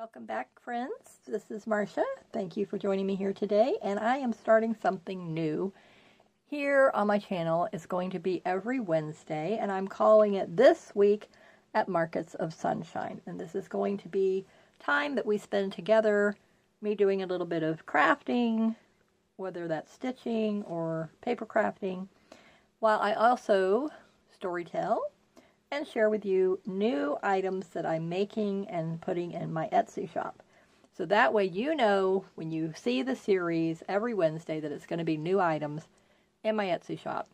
Welcome back, friends. This is Marcia. Thank you for joining me here today, and I am starting something new here on my channel. It's going to be every Wednesday, and I'm calling it This Week at Markets of Sunshine. And this is going to be time that we spend together, me doing a little bit of crafting, whether that's stitching or paper crafting, while I also storytell and share with you new items that I'm making and putting in my Etsy shop. So that way you know when you see the series every Wednesday that it's going to be new items in my Etsy shop.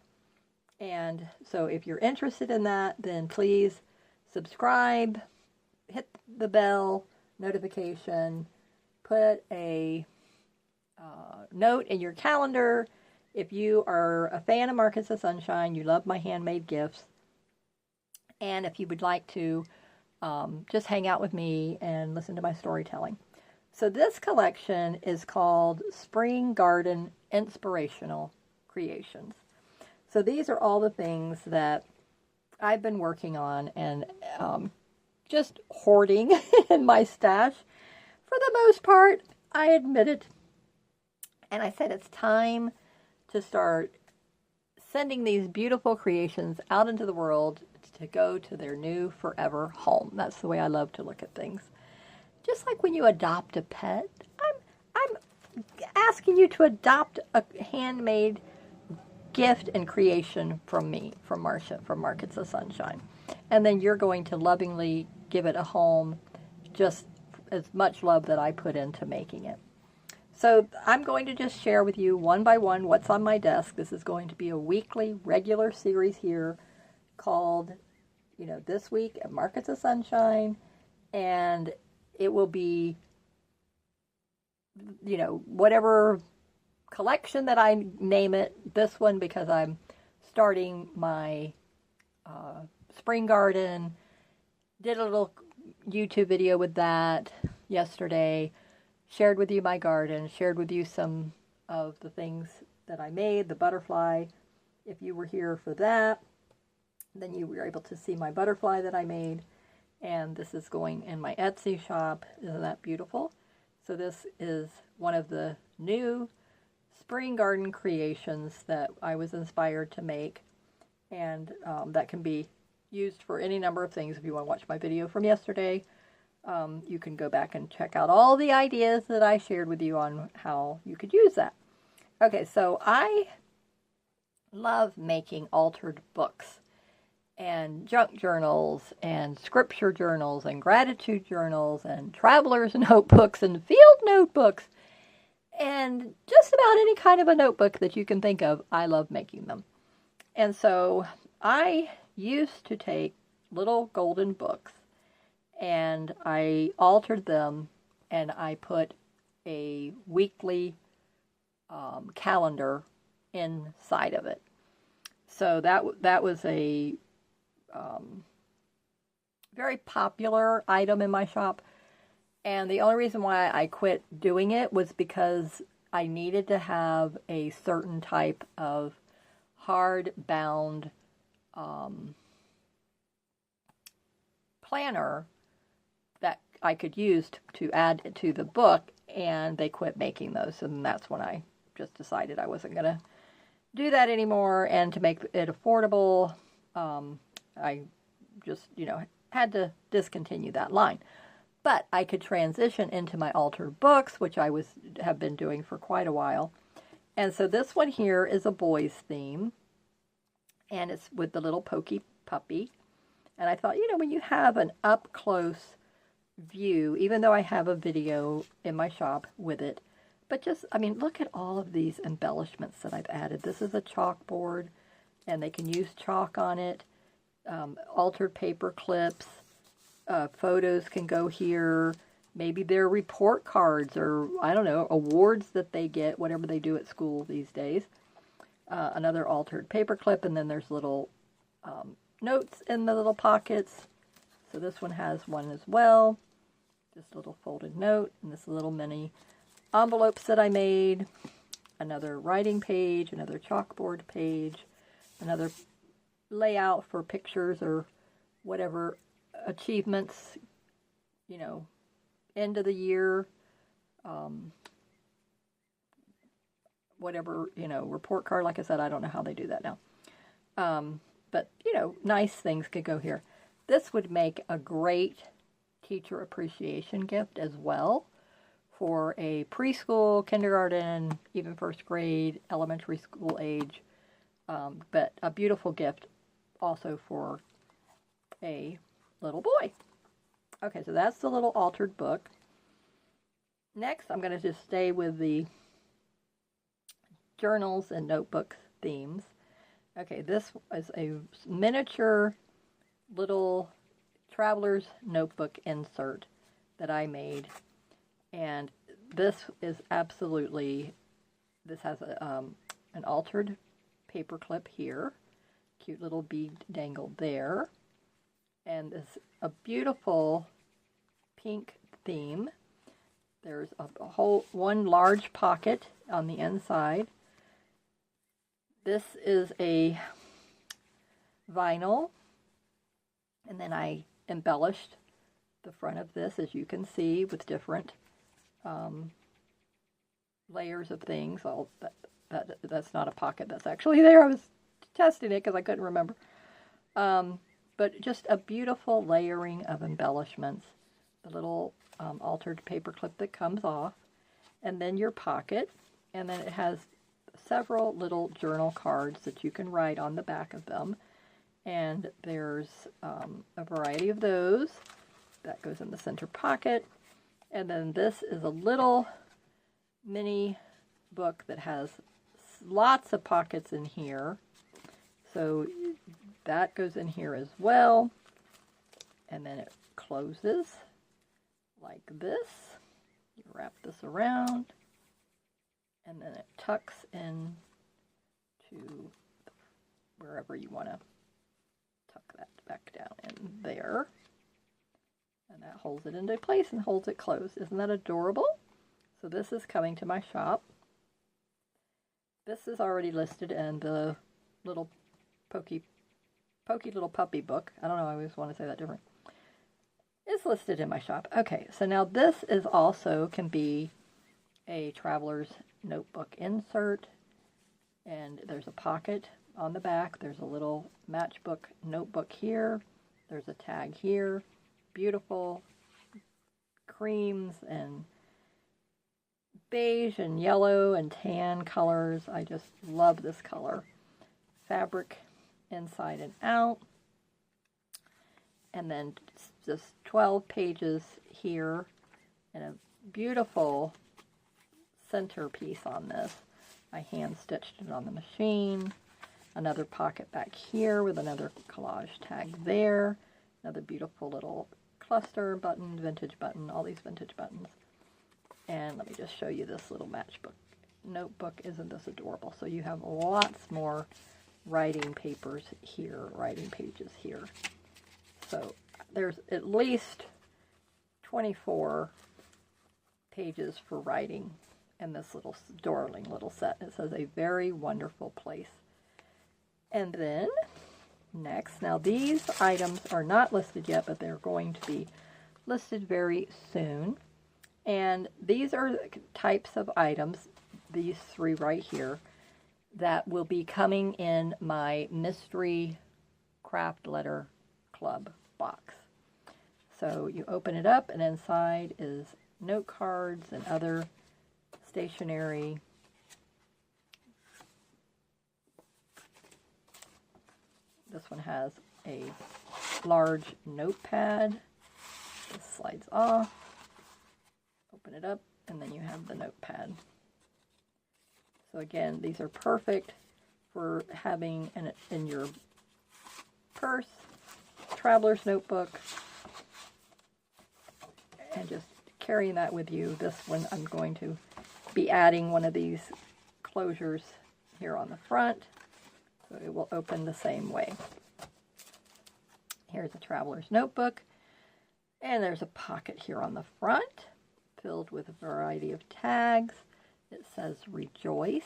And so if you're interested in that, then please subscribe, hit the bell notification, put a note in your calendar. If you are a fan of Markets of Sunshine, you love my handmade gifts, and if you would like to just hang out with me and listen to my storytelling. So this collection is called Spring Garden Inspirational Creations. So these are all the things that I've been working on and just hoarding in my stash. For the most part, I admit it. And I said it's time to start sending these beautiful creations out into the world to go to their new forever home. That's the way I love to look at things. Just like when you adopt a pet, I'm asking you to adopt a handmade gift and creation from me, from Marcia, from Markets of Sunshine. And then you're going to lovingly give it a home, just as much love that I put into making it. So I'm going to just share with you one by one what's on my desk. This is going to be a weekly, regular series here called, This Week at Markets of Sunshine. And it will be, whatever collection that I name it. This one, because I'm starting my spring garden. Did a little YouTube video with that yesterday. Shared with you my garden, shared with you some of the things that I made, the butterfly. If you were here for that, then you were able to see my butterfly that I made. And this is going in my Etsy shop. Isn't that beautiful? So this is one of the new spring garden creations that I was inspired to make. And that can be used for any number of things. If you want to watch my video from yesterday, you can go back and check out all the ideas that I shared with you on how you could use that. Okay, so I love making altered books and junk journals and scripture journals and gratitude journals and traveler's notebooks and field notebooks and just about any kind of a notebook that you can think of. I love making them. And so I used to take little golden books and I altered them, and I put a weekly calendar inside of it. So that was a very popular item in my shop. And the only reason why I quit doing it was because I needed to have a certain type of hard-bound planner that I could use to add to the book, and they quit making those, and that's when I just decided I wasn't going to do that anymore. And to make it affordable, I just, had to discontinue that line. But I could transition into my altered books, which I have been doing for quite a while. And so this one here is a boys theme, and it's with the little pokey puppy. And I thought, when you have an up-close view, even though I have a video in my shop with it, but just, look at all of these embellishments that I've added. This is a chalkboard, and they can use chalk on it. Altered paper clips, photos can go here. Maybe they're report cards or, I don't know, awards that they get, whatever they do at school these days. Another altered paper clip, and then there's little notes in the little pockets. So this one has one as well. Just a little folded note, and this little mini envelopes that I made. Another writing page, another chalkboard page, another layout for pictures or whatever achievements, end of the year, whatever, report card. Like I said, I don't know how they do that now. But, nice things could go here. This would make a great teacher appreciation gift as well for a preschool, kindergarten, even first grade, elementary school age. But a beautiful gift also for a little boy. Okay, so that's the little altered book. Next, I'm going to just stay with the journals and notebooks themes. Okay, this is a miniature little traveler's notebook insert that I made. And this is absolutely, this has an altered paper clip here. Cute little bead dangled there. And this a beautiful pink theme. There's one large pocket on the inside. This is a vinyl, and then I embellished the front of this, as you can see, with different layers of things. That's not a pocket that's actually there. I was testing it because I couldn't remember. But just a beautiful layering of embellishments. The little altered paper clip that comes off, and then your pocket, and then it has several little journal cards that you can write on the back of them, and there's a variety of those. That goes in the center pocket, and then this is a little mini book that has lots of pockets in here, so that goes in here as well, and then it closes like this. You wrap this around, and then it tucks in to wherever you want to tuck that back down in there. And that holds it into place and holds it closed. Isn't that adorable? So this is coming to my shop. This is already listed in the little pokey little puppy book. I don't know, I always want to say that different. It's listed in my shop. Okay, so now this is also can be a traveler's notebook insert, and there's a pocket on the back. There's a little matchbook notebook here. There's a tag here. Beautiful creams and beige and yellow and tan colors. I just love this color. Fabric inside and out. And then just 12 pages here and a beautiful centerpiece on this. I hand stitched it on the machine. Another pocket back here with another collage tag there. Another beautiful little cluster button, vintage button, all these vintage buttons. And let me just show you this little matchbook notebook. Isn't this adorable? So you have lots more writing papers here, writing pages here. So there's at least 24 pages for writing in this little darling little set. It says a very wonderful place. And then next, now these items are not listed yet, but they're going to be listed very soon. And these are types of items, these three right here, that will be coming in my mystery craft letter club box. So you open it up, and inside is note cards and other stationery. This one has a large notepad. This slides off. Open it up, and then you have the notepad. So again, these are perfect for having in your purse, traveler's notebook, and just carrying that with you. This one, I'm going to be adding one of these closures here on the front, so it will open the same way. Here's a traveler's notebook, and there's a pocket here on the front filled with a variety of tags. It says rejoice.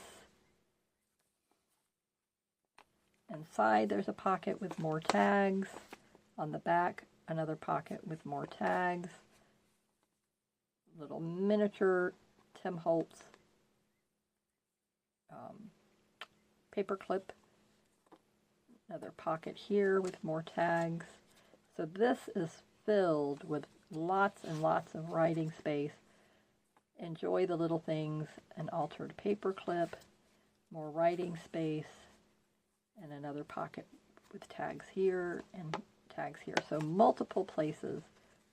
Inside there's a pocket with more tags. On the back, another pocket with more tags. little miniature Tim Holtz paper clip. Another pocket here with more tags. So this is filled with lots and lots of writing space. Enjoy the little things. An altered paper clip, more writing space, and another pocket with tags here and tags here. So multiple places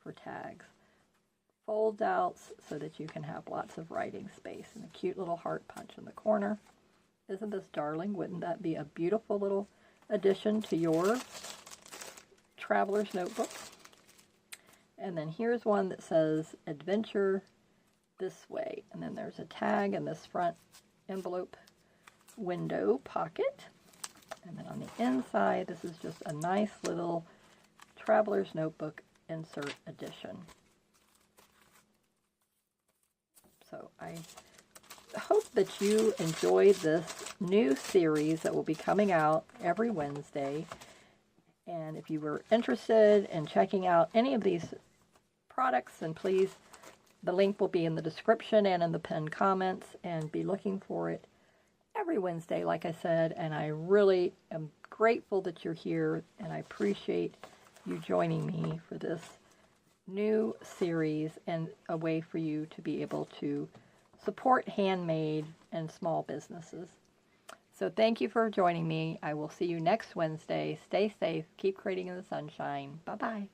for tags. Folds out so that you can have lots of writing space, and a cute little heart punch in the corner. Isn't this darling? Wouldn't that be a beautiful little addition to your traveler's notebook? And then here's one that says Adventure This Way. And then there's a tag in this front envelope window pocket. And then on the inside, this is just a nice little traveler's notebook insert edition. So I hope that you enjoyed this new series that will be coming out every Wednesday. And if you were interested in checking out any of these products, then please, the link will be in the description and in the pinned comments, and be looking for it every Wednesday, like I said. And I really am grateful that you're here, and I appreciate you joining me for this new series and a way for you to be able to support handmade and small businesses. So thank you for joining me. I will see you next Wednesday. Stay safe. Keep creating in the sunshine. Bye-bye.